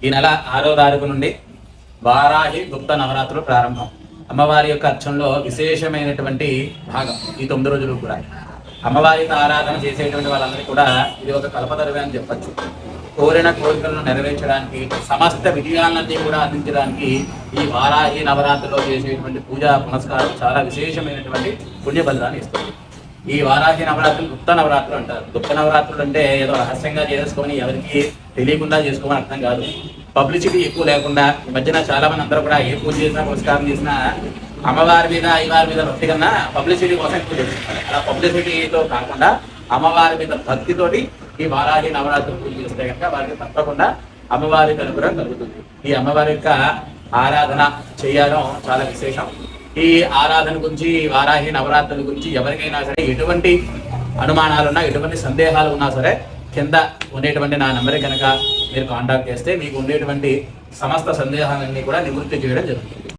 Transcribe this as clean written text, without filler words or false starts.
ఈ నెల 6వ తారీఖు నుండి వారాహి గుప్త నవరాత్రులు ప్రారంభం. అమ్మవారి యొక్క అర్చనలో విశేషమైనటువంటి భాగం ఈ 9 రోజులు కూడా. అమ్మవారికి ఆరాధన చేసేటువంటి వాళ్ళందరికీ కూడా ఇది ఒక కల్పతరువే అని చెప్పచ్చు. కోరిన కోరికలను నెరవేర్చడానికి, సమస్త విజయాలన్నీ కూడా అందించడానికి ఈ వారాహి నవరాత్రిలో చేసేటువంటి పూజా పునస్కారం చాలా విశేషమైనటువంటి పుణ్య ఫలితాన్ని ఇస్తుంది. ఈ వారాహి నవరాత్రులు గుప్త నవరాత్రులు అంటారు. గుప్త నవరాత్రులు అంటే ఏదో రహస్యంగా చేసుకొని ఎవరికి తెలియకుండా చేసుకోమని అర్థం కాదు. పబ్లిసిటీ ఎక్కువ లేకుండా ఈ మధ్యన చాలా మంది అందరూ కూడా ఏ పూజ చేసినా పురస్కారం చేసినా అమ్మవారి మీద అయ్యవారి మీద భక్తి కన్నా పబ్లిసిటీ కోసం ఎక్కువ చేస్తున్నారు. అలా పబ్లిసిటీతో కాకుండా అమ్మవారి మీద భక్తితోటి ఈ వారాహి నవరాత్రులు పూజ చేస్తే కనుక వారికి తప్పకుండా అమ్మవారి అనుగ్రహం కలుగుతుంది. ఈ అమ్మవారి యొక్క ఆరాధన చేయడం చాలా విశేషం. ఈ ఆరాధన గురించి, వారాహి నవరాత్రుల గురించి ఎవరికైనా సరే ఎటువంటి అనుమానాలున్నా, ఎటువంటి సందేహాలు ఉన్నా సరే కింద ఉండేటువంటి నా నెంబర్ కనుక మీరు కాంటాక్ట్ చేస్తే మీకు ఉండేటువంటి సమస్త సందేహాలన్నీ కూడా నివృత్తి చేయడం జరుగుతుంది.